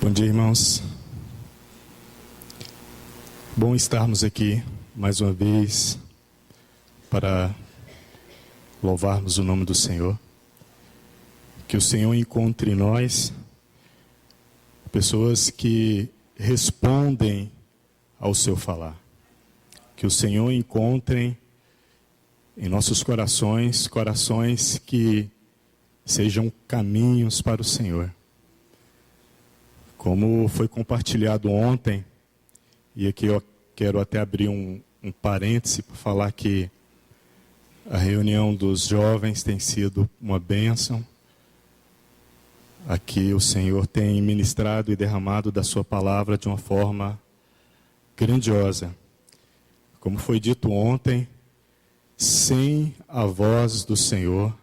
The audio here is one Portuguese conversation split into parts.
Bom dia, irmãos. Bom estarmos aqui mais uma vez para louvarmos o nome do Senhor. Que o Senhor encontre em nós pessoas que respondem ao seu falar. Que o Senhor encontre em nossos corações, corações que sejam caminhos para o Senhor. Como foi compartilhado ontem, e aqui eu quero até abrir um parêntese para falar que a reunião dos jovens tem sido uma bênção. Aqui o Senhor tem ministrado e derramado da sua palavra de uma forma grandiosa. Como foi dito ontem, sem a voz do Senhor,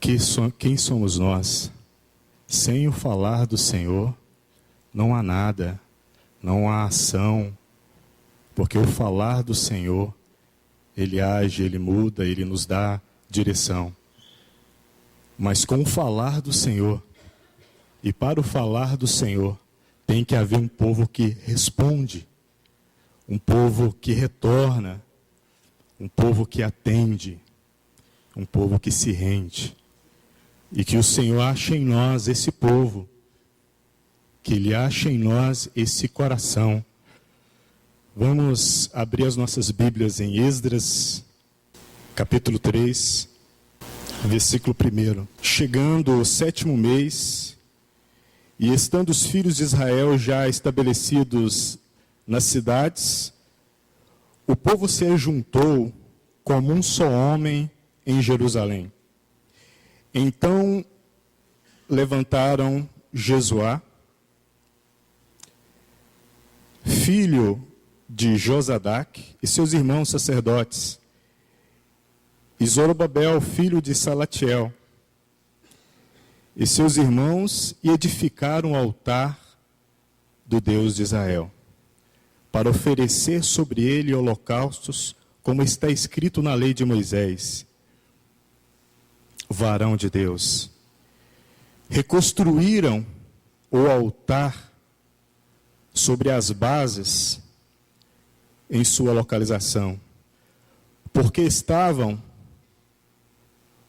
quem somos nós? Sem o falar do Senhor, não há nada, não há ação, porque o falar do Senhor, Ele age, Ele muda, Ele nos dá direção. Mas com o falar do Senhor, e para o falar do Senhor, tem que haver um povo que responde, um povo que retorna, um povo que atende, um povo que se rende. E que o Senhor ache em nós esse povo, que Ele ache em nós esse coração. Vamos abrir as nossas Bíblias em Esdras, capítulo 3, versículo 1. Chegando o 7º mês, e estando os filhos de Israel já estabelecidos nas cidades, o povo se ajuntou como um só homem em Jerusalém. Então levantaram Jesuá, filho de Josadaque, e seus irmãos sacerdotes, e Zorobabel, filho de Salatiel, e seus irmãos, e edificaram o altar do Deus de Israel, para oferecer sobre ele holocaustos, como está escrito na lei de Moisés, varão de Deus. Reconstruíram o altar sobre as bases em sua localização, porque estavam,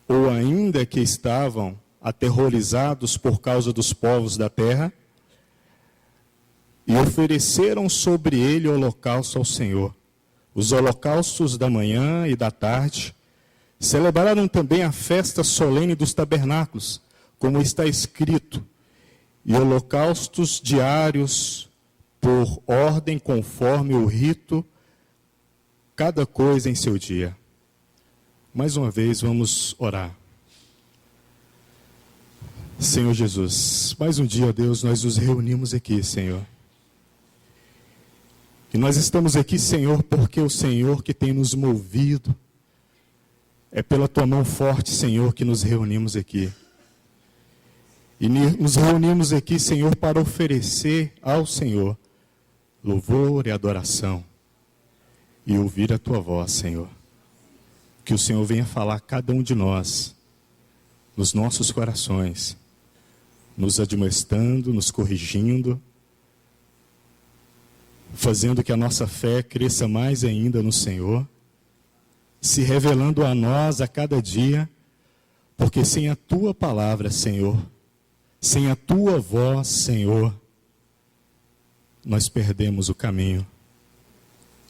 ou ainda que estavam, aterrorizados por causa dos povos da terra, e ofereceram sobre ele holocausto ao Senhor. Os holocaustos da manhã e da tarde. Celebraram também a festa solene dos tabernáculos, como está escrito, e holocaustos diários por ordem conforme o rito, cada coisa em seu dia. Mais uma vez vamos orar. Senhor Jesus, mais um dia, ó Deus, nós nos reunimos aqui, Senhor. E nós estamos aqui, Senhor, porque o Senhor que tem nos movido. É pela Tua mão forte, Senhor, que nos reunimos aqui. E nos reunimos aqui, Senhor, para oferecer ao Senhor louvor e adoração. E ouvir a Tua voz, Senhor. Que o Senhor venha falar a cada um de nós, nos nossos corações, nos admoestando, nos corrigindo, fazendo que a nossa fé cresça mais ainda no Senhor, se revelando a nós a cada dia, porque sem a Tua palavra, Senhor, sem a Tua voz, Senhor, nós perdemos o caminho.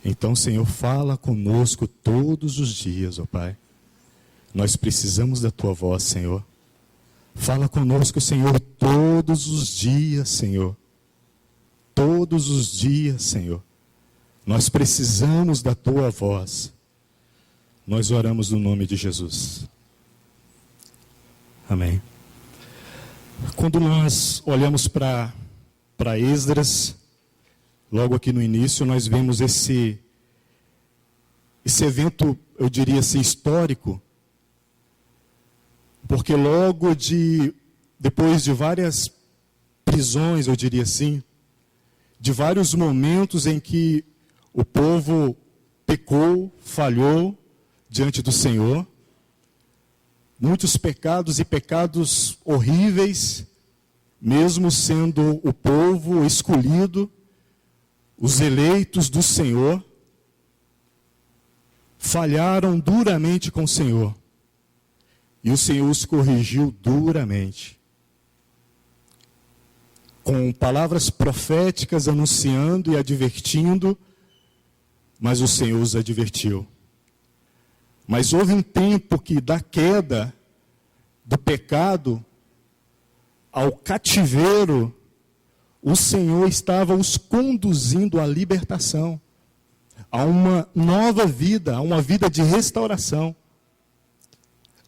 Então, Senhor, fala conosco todos os dias, ó Pai. Nós precisamos da Tua voz, Senhor. Fala conosco, Senhor, todos os dias, Senhor. Todos os dias, Senhor. Nós precisamos da Tua voz. Nós oramos no nome de Jesus. Amém. Quando nós olhamos para Esdras, logo aqui no início, nós vemos esse evento, eu diria assim, histórico, porque logo depois de várias prisões, eu diria assim, de vários momentos em que o povo pecou, falhou diante do Senhor, muitos pecados e pecados horríveis, mesmo sendo o povo escolhido, os eleitos do Senhor, falharam duramente com o Senhor. E o Senhor os corrigiu duramente. Com palavras proféticas anunciando e advertindo, mas o Senhor os advertiu. Mas houve um tempo que da queda, do pecado, ao cativeiro, o Senhor estava os conduzindo à libertação, a uma nova vida, a uma vida de restauração.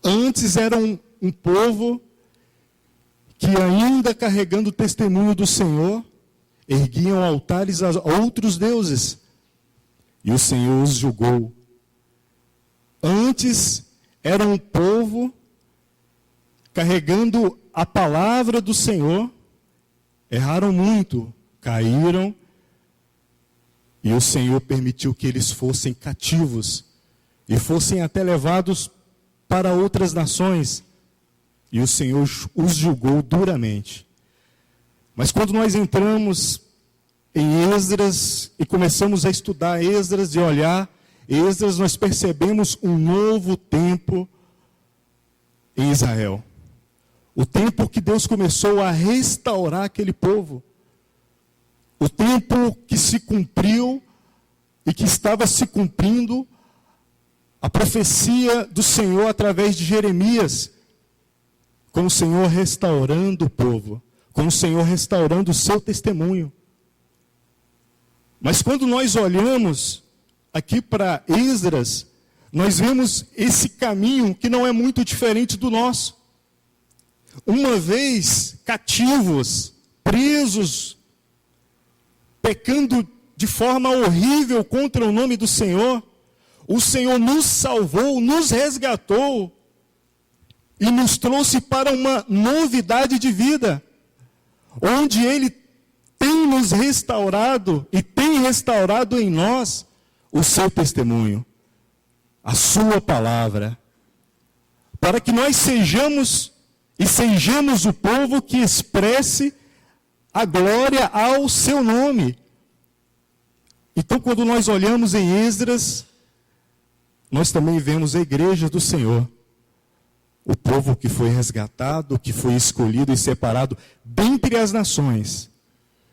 Antes era um povo que, ainda carregando o testemunho do Senhor, erguiam altares a outros deuses, e o Senhor os julgou. Antes era um povo carregando a palavra do Senhor, erraram muito, caíram, e o Senhor permitiu que eles fossem cativos e fossem até levados para outras nações, e o Senhor os julgou duramente. Mas quando nós entramos em Esdras e começamos a estudar Esdras e olhar Esdras, nós percebemos um novo tempo em Israel. O tempo que Deus começou a restaurar aquele povo. O tempo que se cumpriu e que estava se cumprindo a profecia do Senhor através de Jeremias, com o Senhor restaurando o povo, com o Senhor restaurando o seu testemunho. Mas quando nós olhamos aqui para Esdras, nós vemos esse caminho que não é muito diferente do nosso. Uma vez cativos, presos, pecando de forma horrível contra o nome do Senhor, o Senhor nos salvou, nos resgatou e nos trouxe para uma novidade de vida, onde Ele tem nos restaurado e tem restaurado em nós o seu testemunho, a sua palavra, para que nós sejamos o povo que expresse a glória ao seu nome. Então, quando nós olhamos em Esdras, nós também vemos a igreja do Senhor, o povo que foi resgatado, que foi escolhido e separado dentre as nações,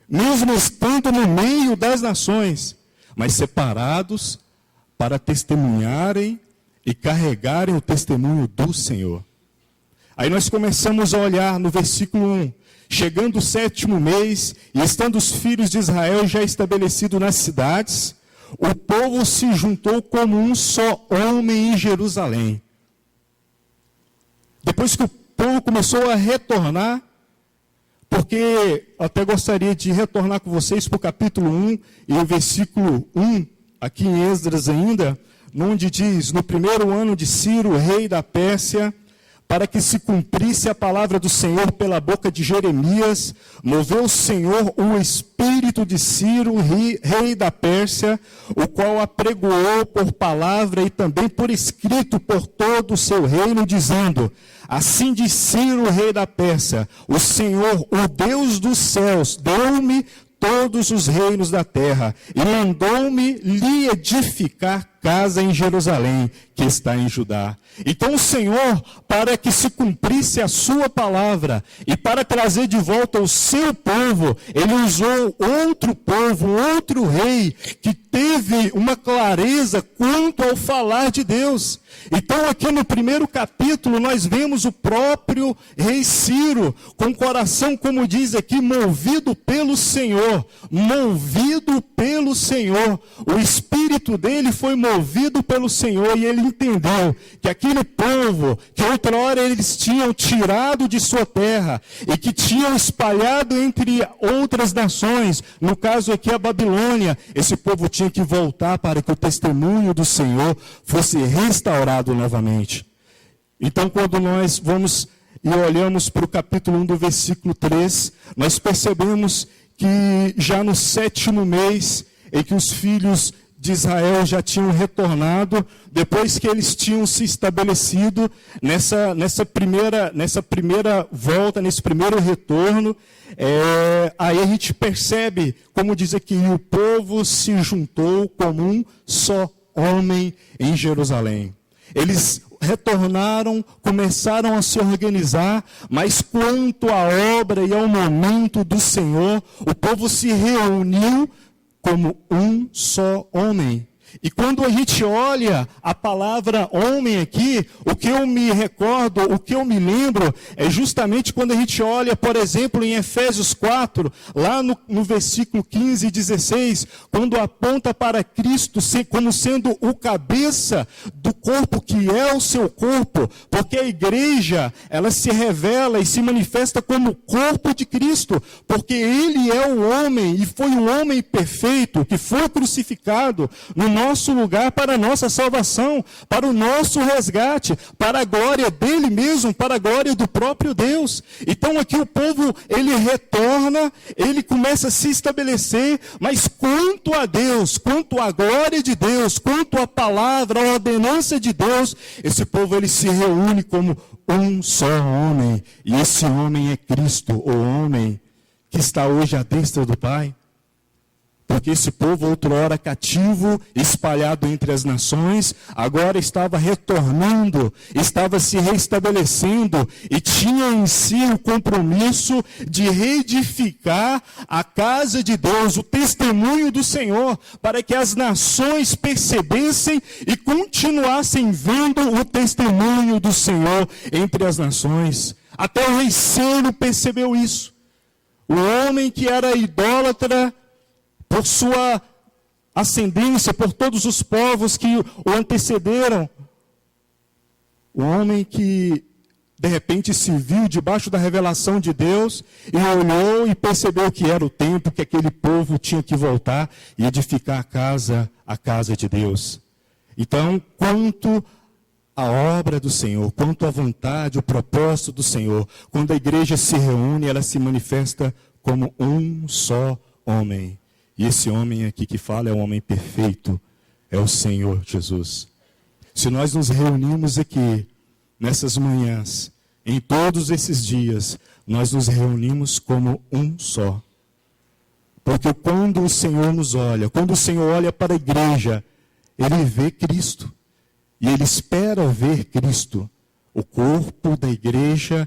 mesmo estando no meio das nações, mas separados para testemunharem e carregarem o testemunho do Senhor. Aí nós começamos a olhar no versículo 1, chegando o 7º mês, e estando os filhos de Israel já estabelecidos nas cidades, o povo se juntou como um só homem em Jerusalém. Depois que o povo começou a retornar, porque até gostaria de retornar com vocês para o capítulo 1 e o versículo 1, aqui em Esdras ainda, onde diz: no primeiro ano de Ciro, rei da Pérsia, para que se cumprisse a palavra do Senhor pela boca de Jeremias, moveu o Senhor o espírito de Ciro, rei da Pérsia, o qual apregoou por palavra e também por escrito por todo o seu reino, dizendo: assim diz Ciro, rei da Pérsia, o Senhor, o Deus dos céus, deu-me todos os reinos da terra, e mandou-me lhe edificar casa em Jerusalém, que está em Judá. Então o Senhor, para que se cumprisse a sua palavra, e para trazer de volta o seu povo, Ele usou outro povo, outro rei, que teve uma clareza quanto ao falar de Deus. Então aqui no primeiro capítulo nós vemos o próprio rei Ciro, com o coração, como diz aqui, movido pelo Senhor, movido pelo Senhor. O espírito dele foi movido pelo Senhor, e ele entendeu que aquele povo, que outra hora eles tinham tirado de sua terra, e que tinham espalhado entre outras nações, no caso aqui a Babilônia, esse povo tinha que voltar para que o testemunho do Senhor fosse restaurado novamente. Então, quando nós vamos e olhamos para o capítulo 1 do versículo 3, nós percebemos que já no 7º mês em que os filhos de Israel já tinham retornado, depois que eles tinham se estabelecido nessa primeira volta, nesse primeiro retorno, aí a gente percebe, como diz aqui, o povo se juntou como um só homem em Jerusalém. Eles retornaram, começaram a se organizar, mas quanto à obra e ao momento do Senhor, o povo se reuniu como um só homem. E quando a gente olha a palavra homem aqui, o que eu me recordo, o que eu me lembro, é justamente quando a gente olha, por exemplo, em Efésios 4, lá no versículo 15 e 16, quando aponta para Cristo como sendo o cabeça do corpo que é o seu corpo, porque a igreja, ela se revela e se manifesta como o corpo de Cristo, porque ele é o homem e foi o homem perfeito que foi crucificado no nosso lugar para a nossa salvação, para o nosso resgate, para a glória dele mesmo, para a glória do próprio Deus. Então aqui o povo, ele retorna, ele começa a se estabelecer, mas quanto a Deus, quanto à glória de Deus, quanto à palavra, à ordenança de Deus, esse povo ele se reúne como um só homem, e esse homem é Cristo, o homem que está hoje à destra do Pai. Porque esse povo, outrora cativo, espalhado entre as nações, agora estava retornando, estava se reestabelecendo e tinha em si o compromisso de reedificar a casa de Deus, o testemunho do Senhor, para que as nações percebessem e continuassem vendo o testemunho do Senhor entre as nações. Até o rei Ciro percebeu isso. O homem que era idólatra, por sua ascendência, por todos os povos que o antecederam. O homem que, de repente, se viu debaixo da revelação de Deus e olhou e percebeu que era o tempo que aquele povo tinha que voltar e edificar a casa de Deus. Então, quanto à obra do Senhor, quanto à vontade, o propósito do Senhor, quando a igreja se reúne, ela se manifesta como um só homem. E esse homem aqui que fala é o homem perfeito, é o Senhor Jesus. Se nós nos reunimos aqui, nessas manhãs, em todos esses dias, nós nos reunimos como um só. Porque quando o Senhor nos olha, quando o Senhor olha para a igreja, ele vê Cristo. E ele espera ver Cristo. O corpo da igreja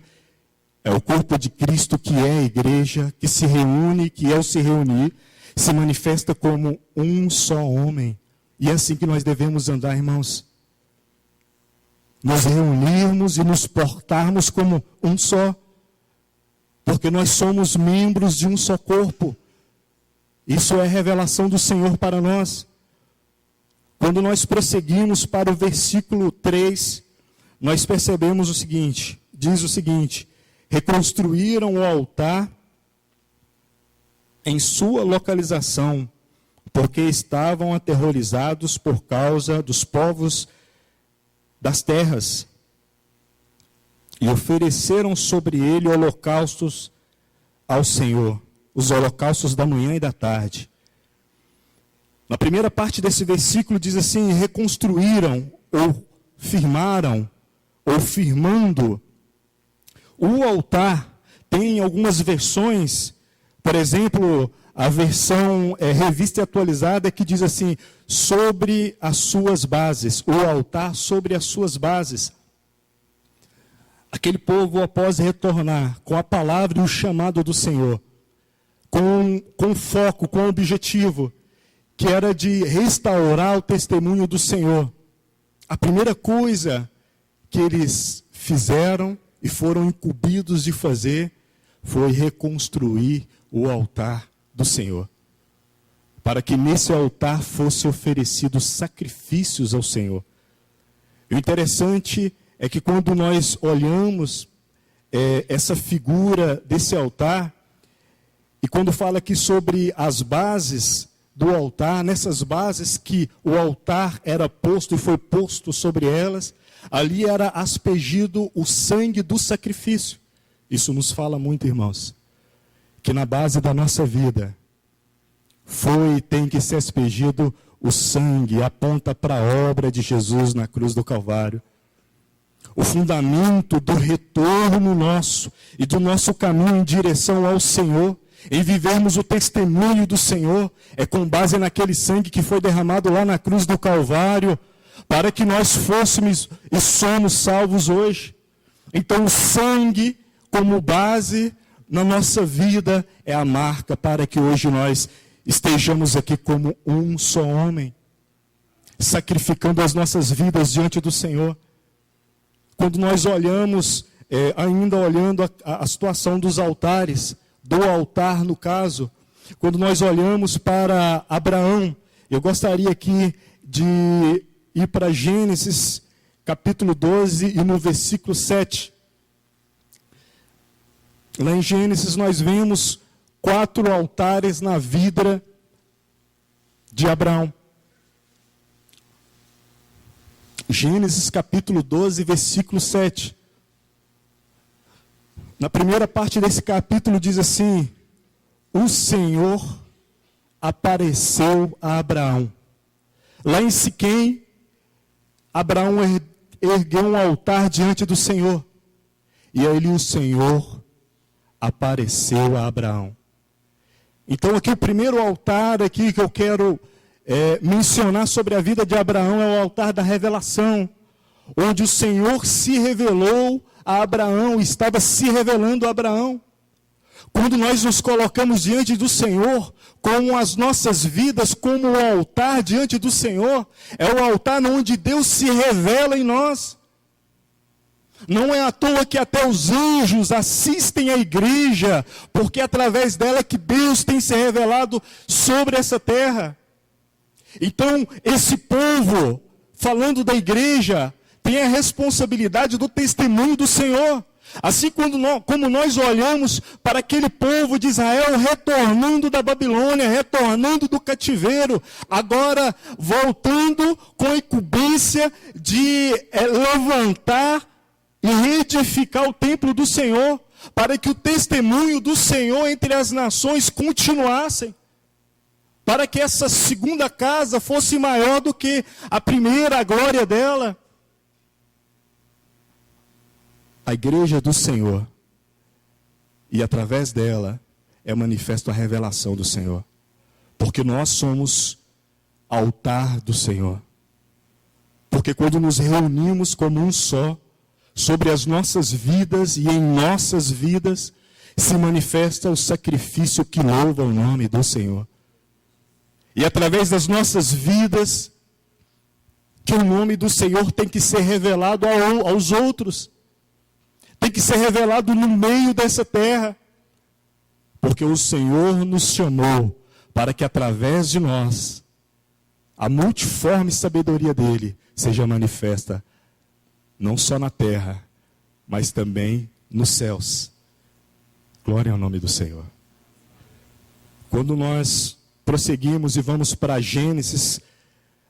é o corpo de Cristo que é a igreja, que se reúne, que é o se reunir, se manifesta como um só homem. E é assim que nós devemos andar, irmãos. Nos reunirmos e nos portarmos como um só. Porque nós somos membros de um só corpo. Isso é revelação do Senhor para nós. Quando nós prosseguimos para o versículo 3, nós percebemos o seguinte, diz o seguinte: reconstruíram o altar em sua localização, porque estavam aterrorizados por causa dos povos das terras, e ofereceram sobre ele holocaustos ao Senhor, os holocaustos da manhã e da tarde. Na primeira parte desse versículo diz assim: reconstruíram, ou firmaram, ou firmando. O altar tem algumas versões. Por exemplo, a versão revista e atualizada que diz assim: sobre as suas bases, o altar sobre as suas bases. Aquele povo, após retornar com a palavra e o chamado do Senhor, com foco, com objetivo, que era de restaurar o testemunho do Senhor, a primeira coisa que eles fizeram e foram incumbidos de fazer foi reconstruir o altar do Senhor, para que nesse altar fosse oferecidos sacrifícios ao Senhor. E o interessante é que quando nós olhamos essa figura desse altar, e quando fala aqui sobre as bases do altar, nessas bases que o altar era posto e foi posto sobre elas, ali era aspergido o sangue do sacrifício. Isso nos fala muito, irmãos, que na base da nossa vida foi e tem que ser aspergido o sangue aponta para a obra de Jesus na cruz do Calvário. O fundamento do retorno nosso e do nosso caminho em direção ao Senhor, em vivermos o testemunho do Senhor, é com base naquele sangue que foi derramado lá na cruz do Calvário, para que nós fôssemos e somos salvos hoje. Então o sangue como base na nossa vida é a marca para que hoje nós estejamos aqui como um só homem, sacrificando as nossas vidas diante do Senhor. Quando nós olhamos, ainda olhando a situação dos altares, do altar no caso, quando nós olhamos para Abraão, eu gostaria aqui de ir para Gênesis capítulo 12 e no versículo 7. Lá em Gênesis nós vemos 4 altares na vida de Abraão. Gênesis capítulo 12, versículo 7. Na primeira parte desse capítulo diz assim: o Senhor apareceu a Abraão. Lá em Siquém, Abraão ergueu um altar diante do Senhor. E aí o Senhor apareceu a Abraão. Então aqui o primeiro altar aqui que eu quero mencionar sobre a vida de Abraão é o altar da revelação, onde o Senhor se revelou a Abraão, estava se revelando a Abraão. Quando nós nos colocamos diante do Senhor, com as nossas vidas como o altar diante do Senhor, é o altar onde Deus se revela em nós. Não é à toa que até os anjos assistem à igreja, porque é através dela que Deus tem se revelado sobre essa terra. Então, esse povo, falando da igreja, tem a responsabilidade do testemunho do Senhor. Assim como nós olhamos para aquele povo de Israel retornando da Babilônia, retornando do cativeiro, agora voltando com a incumbência de levantar e reedificar o templo do Senhor, para que o testemunho do Senhor entre as nações continuasse, para que essa segunda casa fosse maior do que a primeira, a glória dela. A igreja do Senhor, e através dela é manifesto a revelação do Senhor, porque nós somos altar do Senhor. Porque quando nos reunimos como um só, sobre as nossas vidas e em nossas vidas, se manifesta o sacrifício que louva o nome do Senhor. E através das nossas vidas, que o nome do Senhor tem que ser revelado aos outros. Tem que ser revelado no meio dessa terra. Porque o Senhor nos chamou para que através de nós, a multiforme sabedoria dele seja manifesta, não só na terra, mas também nos céus. Glória ao nome do Senhor. Quando nós prosseguimos e vamos para Gênesis,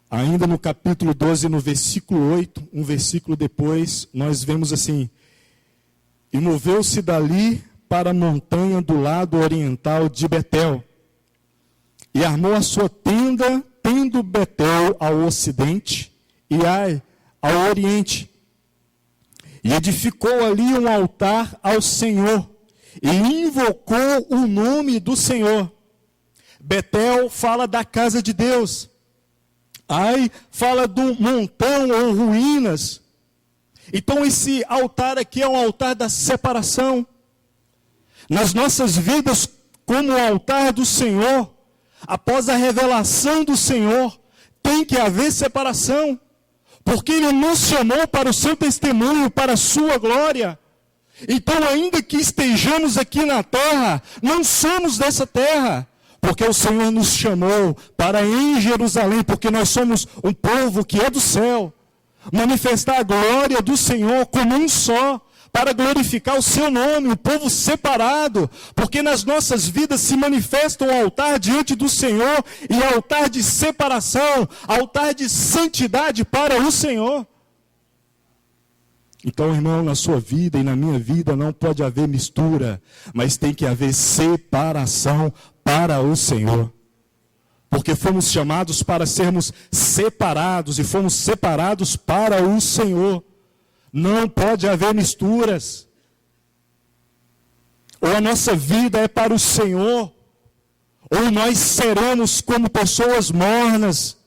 ainda no capítulo 12, no versículo 8, um versículo depois, nós vemos assim: e moveu-se dali para a montanha do lado oriental de Betel, e armou a sua tenda, tendo Betel ao ocidente e Ai ao oriente. E edificou ali um altar ao Senhor, e invocou o nome do Senhor. Betel fala da casa de Deus. Ai fala do montão ou ruínas. Então esse altar aqui é um altar da separação. Nas nossas vidas, como o altar do Senhor, após a revelação do Senhor, tem que haver separação. Porque Ele nos chamou para o seu testemunho, para a sua glória. Então, ainda que estejamos aqui na terra, não somos dessa terra. Porque o Senhor nos chamou para em Jerusalém, porque nós somos um povo que é do céu. Manifestar a glória do Senhor como um só, para glorificar o seu nome, o povo separado. Porque nas nossas vidas se manifesta um altar diante do Senhor, e altar de separação, altar de santidade para o Senhor. Então, irmão, na sua vida e na minha vida não pode haver mistura, mas tem que haver separação para o Senhor. Porque fomos chamados para sermos separados, e fomos separados para o Senhor. Não pode haver misturas. Ou a nossa vida é para o Senhor, ou nós seremos como pessoas mornas,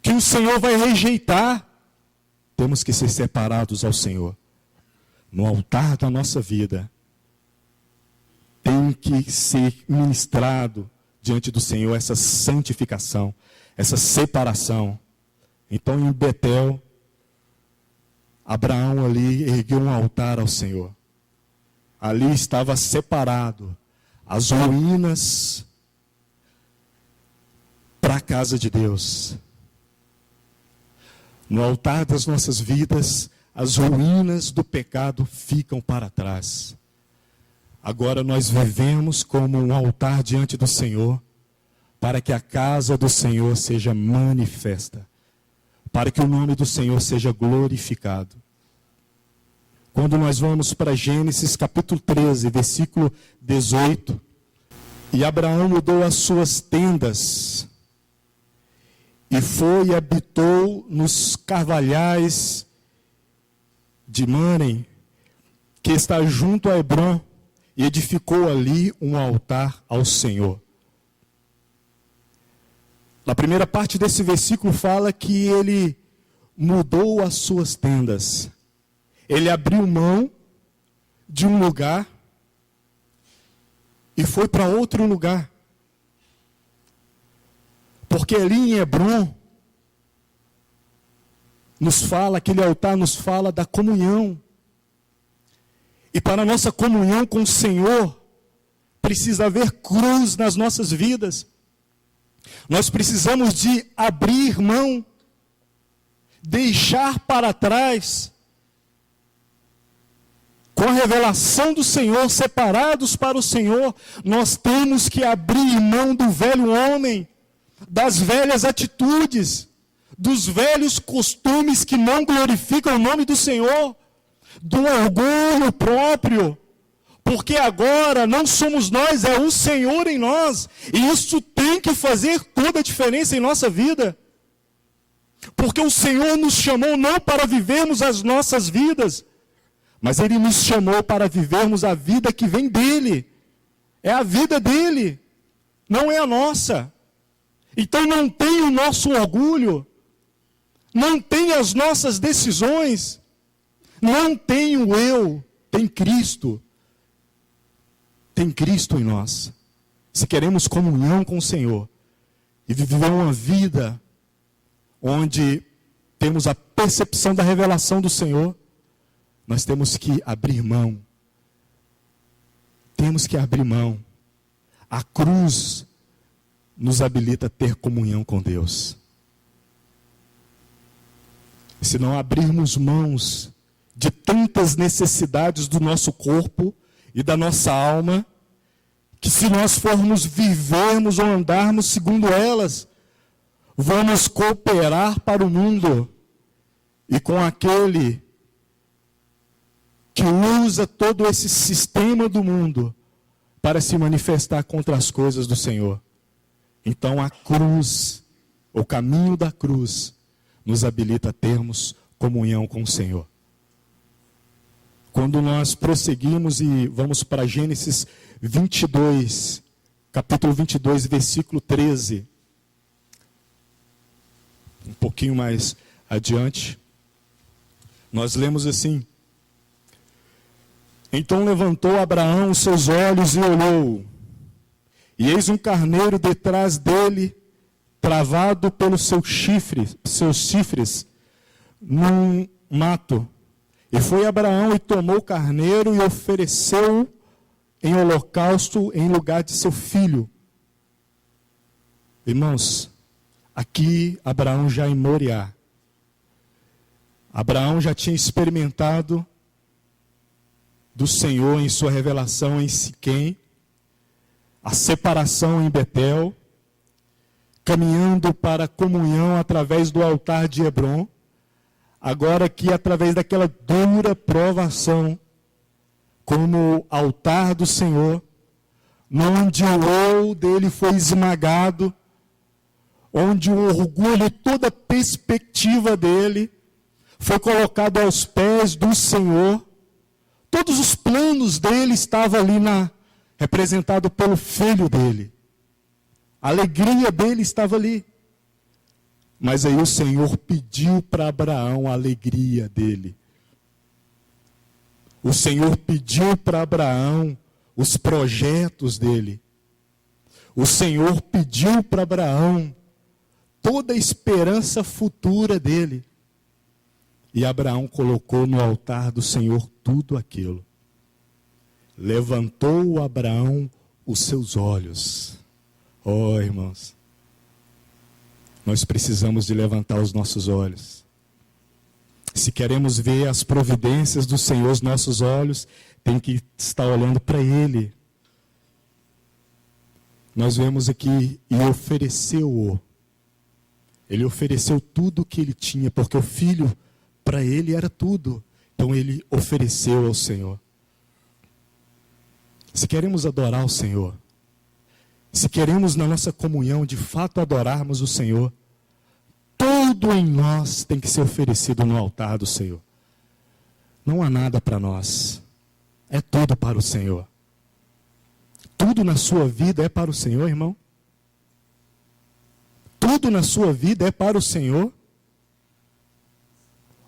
que o Senhor vai rejeitar. Temos que ser separados ao Senhor. No altar da nossa vida, tem que ser ministrado diante do Senhor essa santificação, essa separação. Então, em Betel, Abraão ali ergueu um altar ao Senhor. Ali estava separado as ruínas para a casa de Deus. No altar das nossas vidas, as ruínas do pecado ficam para trás. Agora nós vivemos como um altar diante do Senhor, para que a casa do Senhor seja manifesta, para que o nome do Senhor seja glorificado. Quando nós vamos para Gênesis capítulo 13, versículo 18, e Abraão mudou as suas tendas, e foi e habitou nos carvalhais de Manre, que está junto a Hebrom, e edificou ali um altar ao Senhor. Na primeira parte desse versículo fala que ele mudou as suas tendas. Ele abriu mão de um lugar e foi para outro lugar. Porque ali em Hebrom, aquele altar nos fala da comunhão. E para a nossa comunhão com o Senhor, precisa haver cruz nas nossas vidas. Nós precisamos de abrir mão, deixar para trás, com a revelação do Senhor, separados para o Senhor, nós temos que abrir mão do velho homem, das velhas atitudes, dos velhos costumes que não glorificam o nome do Senhor, do orgulho próprio, porque agora não somos nós, é o Senhor em nós, e isso tem que fazer toda a diferença em nossa vida, porque o Senhor nos chamou não para vivermos as nossas vidas, mas Ele nos chamou para vivermos a vida que vem dEle, é a vida dEle, não é a nossa. Então não tem o nosso orgulho, não tem as nossas decisões, não tem o eu, tem Cristo. Tem Cristo em nós. Se queremos comunhão com o Senhor e viver uma vida onde temos a percepção da revelação do Senhor, nós temos que abrir mão. Temos que abrir mão. A cruz nos habilita a ter comunhão com Deus. Se não abrirmos mãos de tantas necessidades do nosso corpo e da nossa alma, que se nós formos vivermos ou andarmos segundo elas, vamos cooperar para o mundo e com aquele que usa todo esse sistema do mundo para se manifestar contra as coisas do Senhor. Então a cruz, o caminho da cruz, nos habilita a termos comunhão com o Senhor. Quando nós prosseguimos e vamos para Gênesis 22, capítulo 22, versículo 13, um pouquinho mais adiante, nós lemos assim: Então levantou Abraão os seus olhos e olhou, e eis um carneiro detrás dele, travado pelos seus chifres, num mato. E foi Abraão e tomou o carneiro e ofereceu-o em holocausto em lugar de seu filho. Irmãos, aqui Abraão já em Moriá. Abraão já tinha experimentado do Senhor em sua revelação em Siquém, a separação em Betel, caminhando para a comunhão através do altar de Hebrom. Agora que através daquela dura provação, como altar do Senhor, onde o eu dele foi esmagado, onde o orgulho, toda a perspectiva dele foi colocado aos pés do Senhor. Todos os planos dele estavam ali representado pelo filho dele. A alegria dele estava ali. Mas aí o Senhor pediu para Abraão a alegria dele. O Senhor pediu para Abraão os projetos dele. O Senhor pediu para Abraão toda a esperança futura dele. E Abraão colocou no altar do Senhor tudo aquilo. Levantou Abraão os seus olhos. Oh, irmãos, nós precisamos de levantar os nossos olhos. Se queremos ver as providências do Senhor, os nossos olhos têm que estar olhando para Ele. Nós vemos aqui, e ofereceu-o. Ele ofereceu tudo o que ele tinha, porque o filho, para ele, era tudo. Então ele ofereceu ao Senhor. Se queremos adorar o Senhor, se queremos na nossa comunhão de fato adorarmos o Senhor, tudo em nós tem que ser oferecido no altar do Senhor. Não há nada para nós, é tudo para o Senhor. Tudo na sua vida é para o Senhor, irmão? Tudo na sua vida é para o Senhor?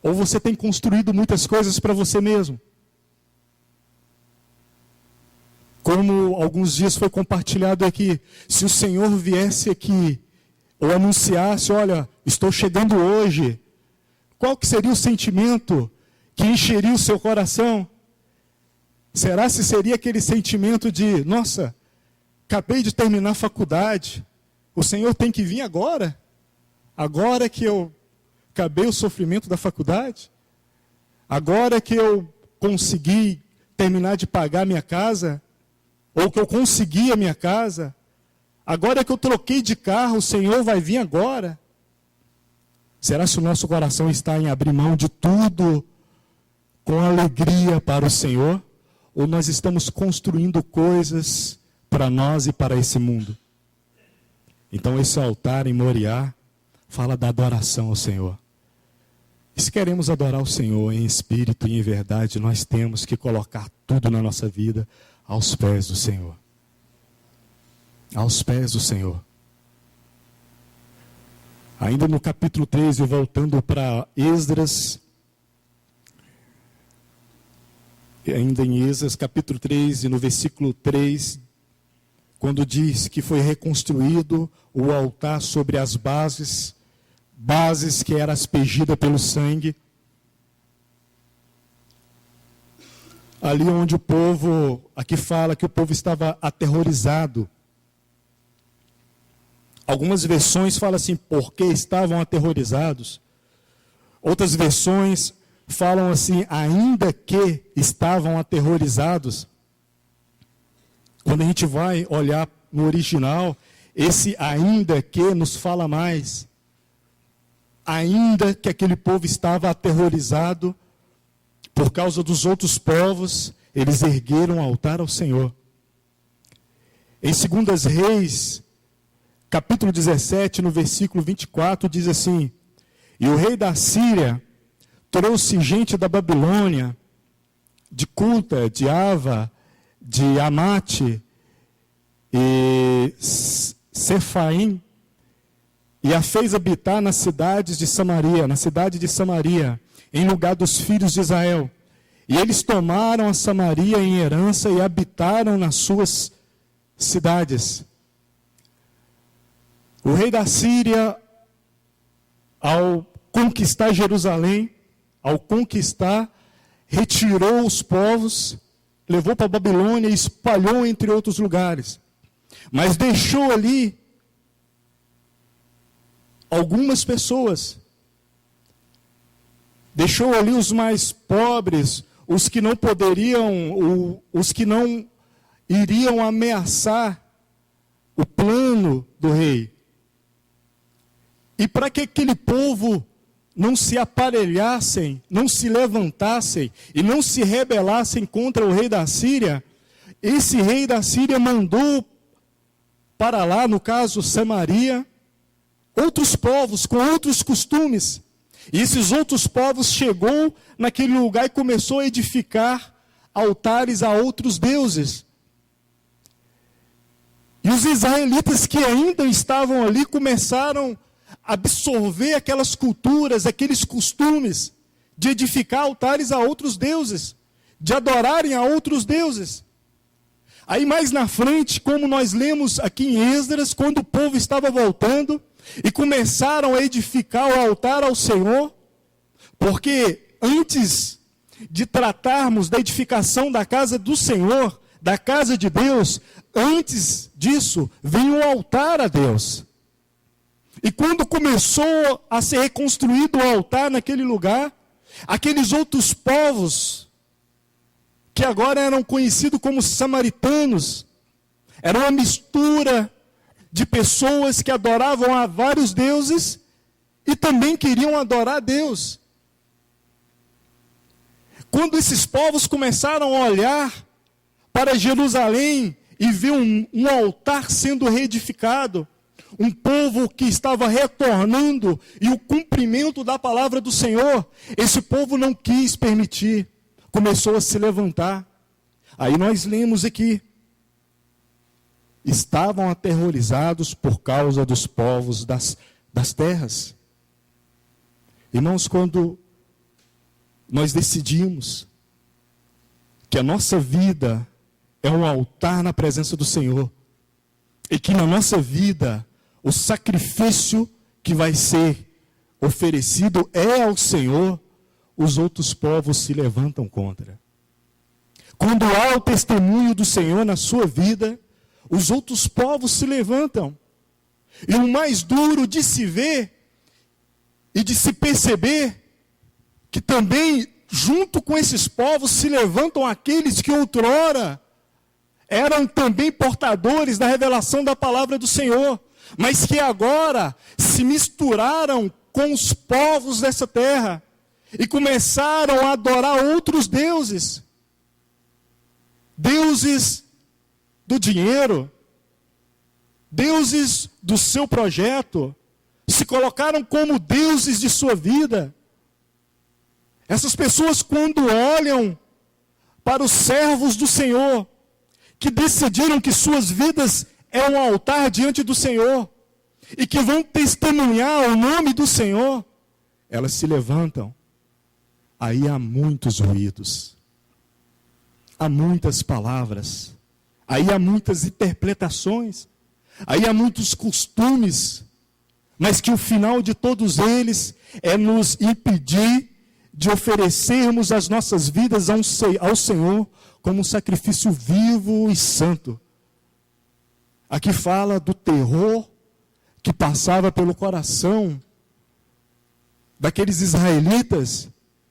Ou você tem construído muitas coisas para você mesmo? Como alguns dias foi compartilhado aqui, se o Senhor viesse aqui, ou anunciasse, olha, estou chegando hoje, qual que seria o sentimento que encheria o seu coração? Será se seria aquele sentimento de, nossa, acabei de terminar a faculdade, o Senhor tem que vir agora? Agora que eu acabei o sofrimento da faculdade? Agora que eu consegui terminar de pagar minha casa? Ou que eu consegui a minha casa? Agora que eu troquei de carro, o Senhor vai vir agora? Será se o nosso coração está em abrir mão de tudo com alegria para o Senhor? Ou nós estamos construindo coisas para nós e para esse mundo? Então esse altar em Moriá fala da adoração ao Senhor. E se queremos adorar o Senhor em espírito e em verdade, nós temos que colocar tudo na nossa vida aos pés do Senhor. Aos pés do Senhor. Ainda no capítulo 3, e voltando para Esdras, ainda em Esdras, capítulo 3, e no versículo 3, quando diz que foi reconstruído o altar sobre as bases que era aspergida pelo sangue, ali onde o povo, aqui fala que o povo estava aterrorizado. Algumas versões falam assim, porque estavam aterrorizados. Outras versões falam assim, ainda que estavam aterrorizados. Quando a gente vai olhar no original, esse ainda que nos fala mais. Ainda que aquele povo estava aterrorizado, por causa dos outros povos, eles ergueram um altar ao Senhor. Em 2 Reis, capítulo 17, no versículo 24, diz assim, e o rei da Síria trouxe gente da Babilônia, de Culta, de Ava, de Amate e Sefaim, e a fez habitar nas cidades de Samaria, na cidade de Samaria, em lugar dos filhos de Israel. E eles tomaram a Samaria em herança e habitaram nas suas cidades. O rei da Síria, ao conquistar Jerusalém, retirou os povos, levou para a Babilônia e espalhou entre outros lugares. Mas deixou ali algumas pessoas. Deixou ali os mais pobres, os que não poderiam, os que não iriam ameaçar o plano do rei. E para que aquele povo não se aparelhassem, não se levantassem e não se rebelassem contra o rei da Síria, esse rei da Síria mandou para lá, no caso Samaria, outros povos com outros costumes. E esses outros povos chegou naquele lugar e começou a edificar altares a outros deuses. E os israelitas que ainda estavam ali começaram a absorver aquelas culturas, aqueles costumes de edificar altares a outros deuses, de adorarem a outros deuses. Aí mais na frente, como nós lemos aqui em Esdras, quando o povo estava voltando e começaram a edificar o altar ao Senhor, porque antes de tratarmos da edificação da casa do Senhor, da casa de Deus, antes disso, vem o altar a Deus. E quando começou a ser reconstruído o altar naquele lugar, aqueles outros povos, que agora eram conhecidos como samaritanos, era uma mistura de pessoas que adoravam a vários deuses e também queriam adorar a Deus. Quando esses povos começaram a olhar para Jerusalém e ver um altar sendo reedificado, um povo que estava retornando e o cumprimento da palavra do Senhor, esse povo não quis permitir, começou a se levantar. Aí nós lemos aqui, estavam aterrorizados por causa dos povos das terras. Irmãos, quando nós decidimos que a nossa vida é um altar na presença do Senhor, e que na nossa vida o sacrifício que vai ser oferecido é ao Senhor, os outros povos se levantam contra. Quando há o testemunho do Senhor na sua vida, os outros povos se levantam. E o mais duro de se ver e de se perceber, que também junto com esses povos se levantam aqueles que outrora eram também portadores da revelação da palavra do Senhor, mas que agora se misturaram com os povos dessa terra e começaram a adorar outros deuses. Deuses do dinheiro, deuses do seu projeto, se colocaram como deuses de sua vida. Essas pessoas, quando olham para os servos do Senhor, que decidiram que suas vidas é um altar diante do Senhor, e que vão testemunhar o nome do Senhor, elas se levantam. Aí há muitos ruídos, há muitas palavras, aí há muitas interpretações, aí há muitos costumes, mas que o final de todos eles é nos impedir de oferecermos as nossas vidas ao Senhor como um sacrifício vivo e santo. Aqui fala do terror que passava pelo coração daqueles israelitas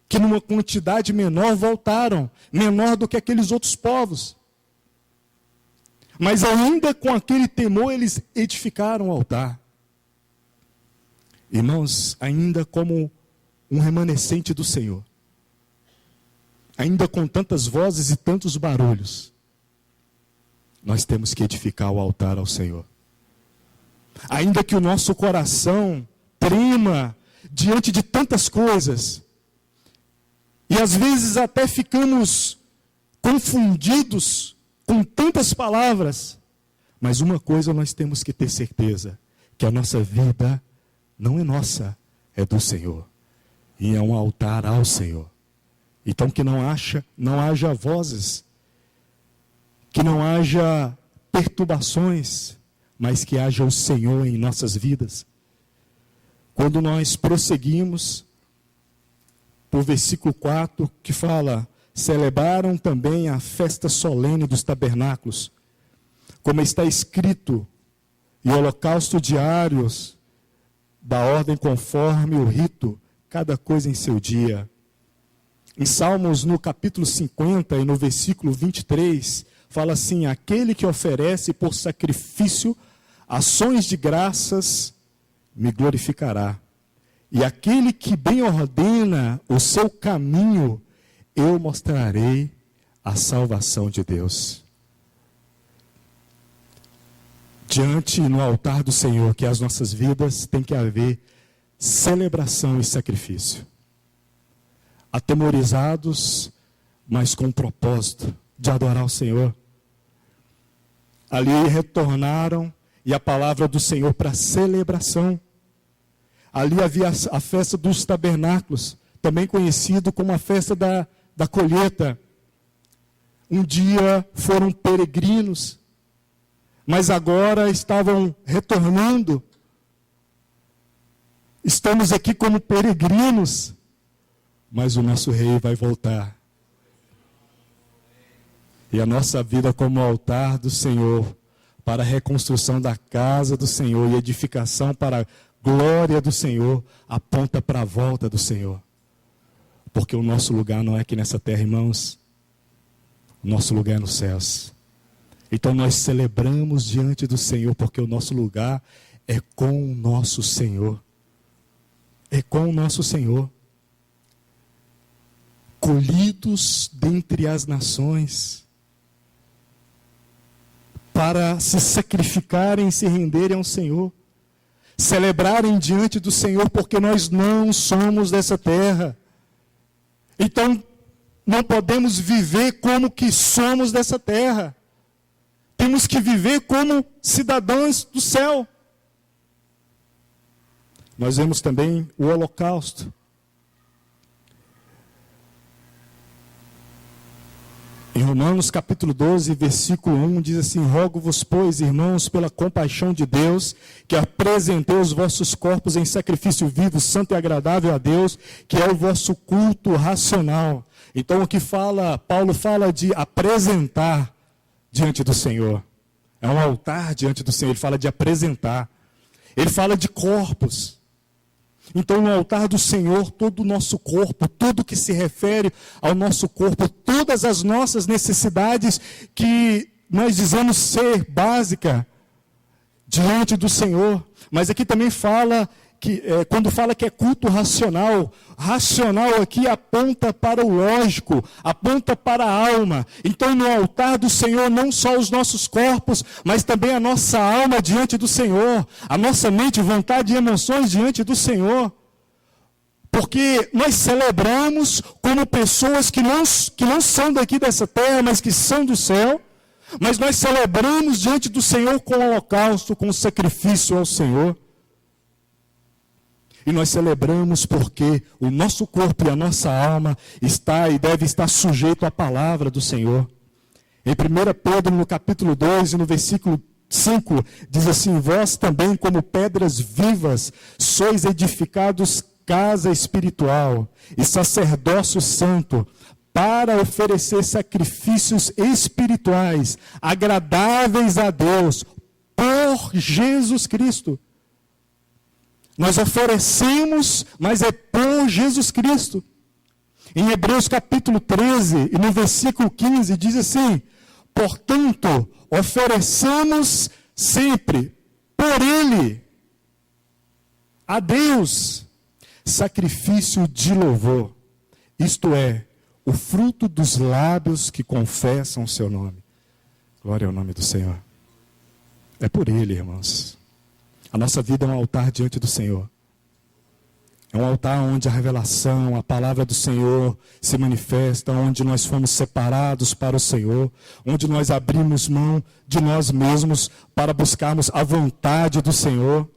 que numa quantidade menor voltaram, menor do que aqueles outros povos. Mas ainda com aquele temor eles edificaram o altar. Irmãos, ainda como um remanescente do Senhor, ainda com tantas vozes e tantos barulhos, nós temos que edificar o altar ao Senhor. Ainda que o nosso coração trema diante de tantas coisas, e às vezes até ficamos confundidos com tantas palavras, mas uma coisa nós temos que ter certeza, que a nossa vida não é nossa, é do Senhor. E é um altar ao Senhor. Então que não haja vozes, que não haja perturbações, mas que haja o Senhor em nossas vidas. Quando nós prosseguimos, por versículo 4, que fala, celebraram também a festa solene dos tabernáculos, como está escrito, e holocausto diários, da ordem conforme o rito, cada coisa em seu dia. Em Salmos, no capítulo 50 e no versículo 23, fala assim, aquele que oferece por sacrifício ações de graças, me glorificará. E aquele que bem ordena o seu caminho, eu mostrarei a salvação de Deus. diante no altar do Senhor, que as nossas vidas tem que haver celebração e sacrifício. Atemorizados, mas com o propósito de adorar o Senhor. Ali retornaram e a palavra do Senhor para celebração. Ali havia a festa dos tabernáculos, também conhecido como a festa da colheita. Um dia foram peregrinos, mas agora estavam retornando. Estamos aqui como peregrinos, mas o nosso rei vai voltar. E a nossa vida como altar do Senhor, para a reconstrução da casa do Senhor e edificação para a glória do Senhor, aponta para a volta do Senhor. Porque o nosso lugar não é aqui nessa terra, irmãos. O nosso lugar é nos céus. Então nós celebramos diante do Senhor, porque o nosso lugar é com o nosso Senhor. É com o nosso Senhor. Colhidos dentre as nações, para se sacrificarem e se renderem ao Senhor. Celebrarem diante do Senhor, porque nós não somos dessa terra. Então, não podemos viver como que somos dessa terra. Temos que viver como cidadãos do céu. Nós vemos também o holocausto. Em Romanos capítulo 12, versículo 1, diz assim: rogo-vos, pois, irmãos, pela compaixão de Deus, que apresentei os vossos corpos em sacrifício vivo, santo e agradável a Deus, que é o vosso culto racional. Então, o que Paulo fala de apresentar diante do Senhor. É um altar diante do Senhor, ele fala de apresentar. Ele fala de corpos. Então, no altar do Senhor, todo o nosso corpo, tudo que se refere ao nosso corpo, todas as nossas necessidades que nós dizemos ser básica diante do Senhor. Mas aqui também fala que, quando fala que é culto racional, racional aqui aponta para o lógico, aponta para a alma. Então, no altar do Senhor, não só os nossos corpos, mas também a nossa alma diante do Senhor, a nossa mente, vontade e emoções diante do Senhor. Porque nós celebramos como pessoas que não são daqui dessa terra, mas que são do céu. Mas nós celebramos diante do Senhor com o holocausto, com o sacrifício ao Senhor. E nós celebramos porque o nosso corpo e a nossa alma está e deve estar sujeito à palavra do Senhor. Em 1 Pedro, no capítulo 2, no versículo 5, diz assim: vós também, como pedras vivas, sois edificados casa espiritual e sacerdócio santo, para oferecer sacrifícios espirituais, agradáveis a Deus, por Jesus Cristo. Nós oferecemos, mas é por Jesus Cristo. Em Hebreus capítulo 13, e no versículo 15, diz assim: portanto, oferecemos sempre por Ele, a Deus, sacrifício de louvor, isto é, o fruto dos lábios que confessam o seu nome. Glória ao nome do Senhor. É por Ele, irmãos. A nossa vida é um altar diante do Senhor. É um altar onde a revelação, a palavra do Senhor se manifesta, onde nós fomos separados para o Senhor, onde nós abrimos mão de nós mesmos para buscarmos a vontade do Senhor,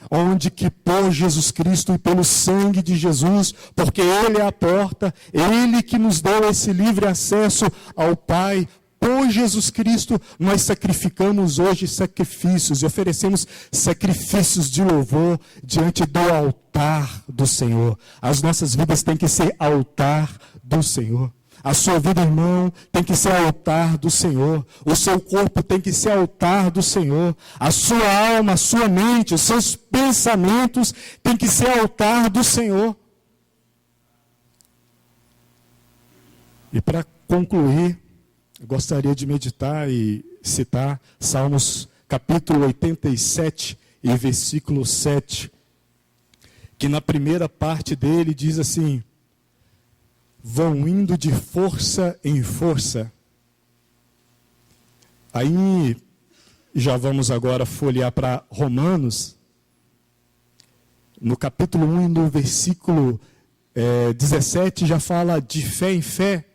onde que por Jesus Cristo e pelo sangue de Jesus, porque Ele é a porta, Ele que nos deu esse livre acesso ao Pai. Por Jesus Cristo, nós sacrificamos hoje sacrifícios e oferecemos sacrifícios de louvor diante do altar do Senhor. As nossas vidas têm que ser altar do Senhor. A sua vida, irmão, tem que ser altar do Senhor. O seu corpo tem que ser altar do Senhor. A sua alma, a sua mente, os seus pensamentos tem que ser altar do Senhor. E para concluir, eu gostaria de meditar e citar Salmos capítulo 87 e versículo 7, que na primeira parte dele diz assim: vão indo de força em força. Aí Já vamos agora folhear para Romanos, no capítulo 1 e no versículo 17, já fala de fé em fé.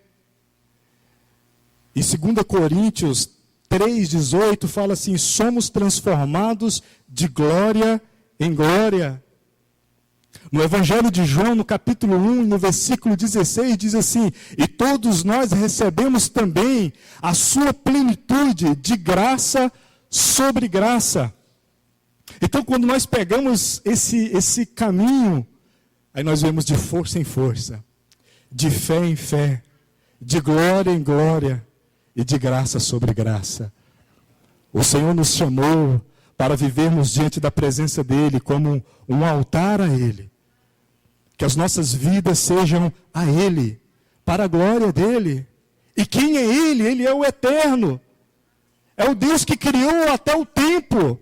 E 2 Coríntios 3,18 fala assim: somos transformados de glória em glória. No Evangelho de João, no capítulo 1, no versículo 16, diz assim: e todos nós recebemos também a sua plenitude de graça sobre graça. Então, quando nós pegamos esse caminho, aí nós vemos de força em força, de fé em fé, de glória em glória e de graça sobre graça. O Senhor nos chamou para vivermos diante da presença dEle como um altar a Ele. Que as nossas vidas sejam a Ele, para a glória dEle. E quem é Ele? Ele é o eterno. É o Deus que criou até o tempo.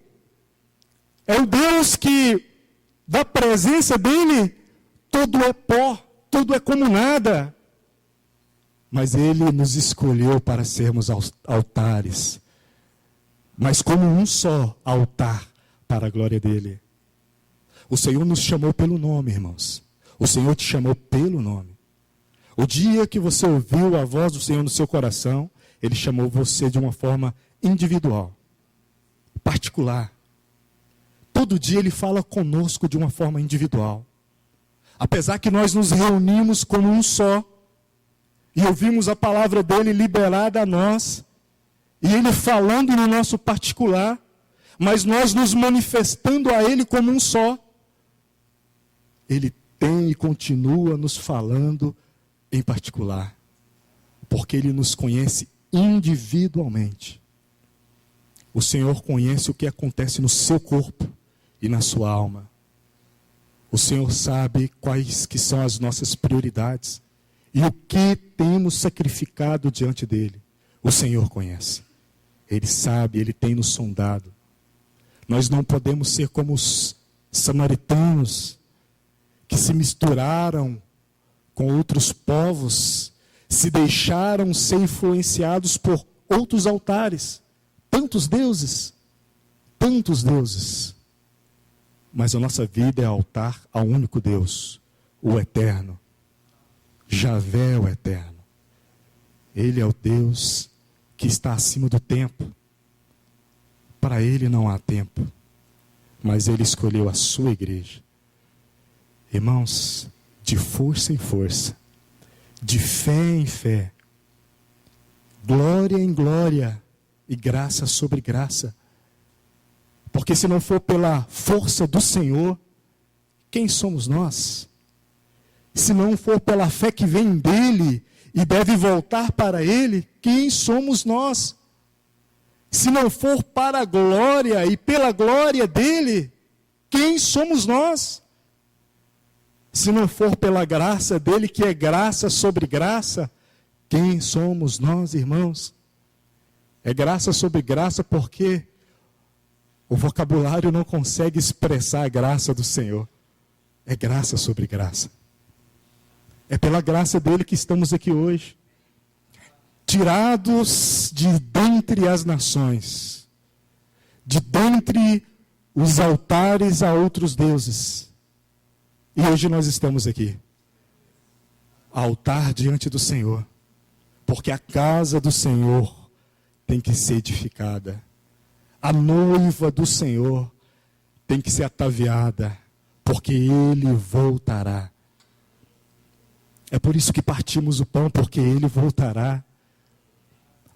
É o Deus que, da presença dEle, tudo é pó, tudo é como nada. Mas Ele nos escolheu para sermos altares. Mas como um só altar para a glória dEle. O Senhor nos chamou pelo nome, irmãos. O Senhor te chamou pelo nome. O dia que você ouviu a voz do Senhor no seu coração, Ele chamou você de uma forma individual, particular. Todo dia Ele fala conosco de uma forma individual. Apesar que nós nos reunimos como um só, e ouvimos a palavra dEle liberada a nós, e Ele falando no nosso particular, mas nós nos manifestando a Ele como um só, Ele tem e continua nos falando em particular, porque Ele nos conhece individualmente. O Senhor conhece o que acontece no seu corpo e na sua alma. O Senhor sabe quais que são as nossas prioridades e o que temos sacrificado diante dEle. O Senhor conhece. Ele sabe, Ele tem nos sondado. Nós não podemos ser como os samaritanos, que se misturaram com outros povos, se deixaram ser influenciados por outros altares, tantos deuses. Mas a nossa vida é altar ao único Deus, o eterno, Javé o eterno. Ele é o Deus que está acima do tempo. Para Ele não há tempo, mas Ele escolheu a sua igreja. Irmãos, de força em força, de fé em fé, glória em glória e graça sobre graça. Porque se não for pela força do Senhor, quem somos nós? Se não for pela fé que vem dEle e deve voltar para Ele, quem somos nós? Se não for para a glória e pela glória dEle, quem somos nós? Se não for pela graça dEle, que é graça sobre graça, quem somos nós, irmãos? É graça sobre graça porque o vocabulário não consegue expressar a graça do Senhor. É graça sobre graça. É pela graça dEle que estamos aqui hoje. Tirados de dentre as nações, de dentre os altares a outros deuses. E hoje nós estamos aqui, altar diante do Senhor, porque a casa do Senhor tem que ser edificada. A noiva do Senhor tem que ser ataviada, porque Ele voltará. É por isso que partimos o pão, porque Ele voltará.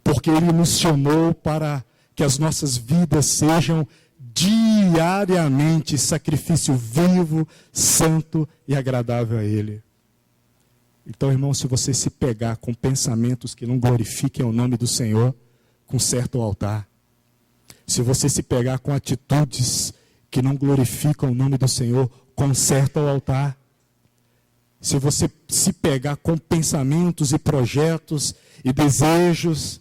Porque Ele nos chamou para que as nossas vidas sejam diariamente sacrifício vivo, santo e agradável a Ele. Então, irmão, se você se pegar com pensamentos que não glorifiquem o nome do Senhor, conserta o altar. Se você se pegar com atitudes que não glorificam o nome do Senhor, conserta o altar. Se você se pegar com pensamentos e projetos e desejos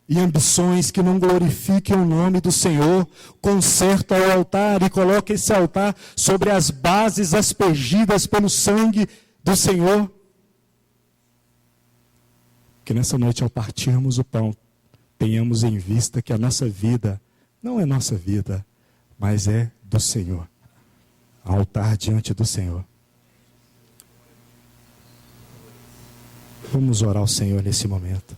e ambições que não glorifiquem o nome do Senhor, conserta o altar e coloca esse altar sobre as bases aspergidas pelo sangue do Senhor. Que nessa noite, ao partirmos o pão, tenhamos em vista que a nossa vida Não é nossa vida, mas é do Senhor. Altar diante do Senhor. Vamos orar ao Senhor nesse momento.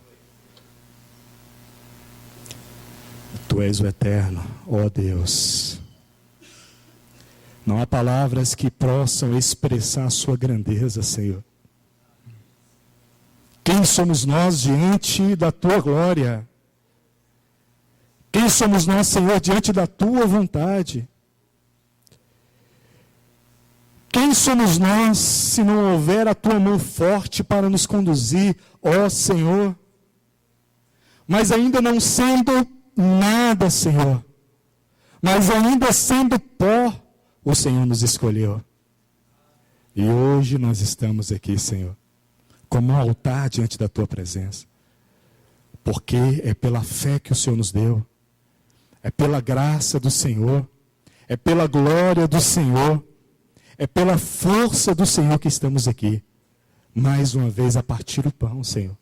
Tu és o eterno, ó Deus. Não há palavras que possam expressar a sua grandeza, Senhor. Quem somos nós diante da tua glória? Quem somos nós, Senhor, diante da tua vontade? Quem somos nós se não houver a tua mão forte para nos conduzir, ó Senhor? Mas ainda não sendo nada, Senhor, mas ainda sendo pó, o Senhor nos escolheu. E hoje nós estamos aqui, Senhor, como um altar diante da tua presença, porque é pela fé que o Senhor nos deu, é pela graça do Senhor, é pela glória do Senhor, é pela força do Senhor que estamos aqui, mais uma vez a partir o pão, Senhor,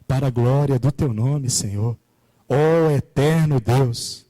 para a glória do teu nome, Senhor. Ó eterno Deus,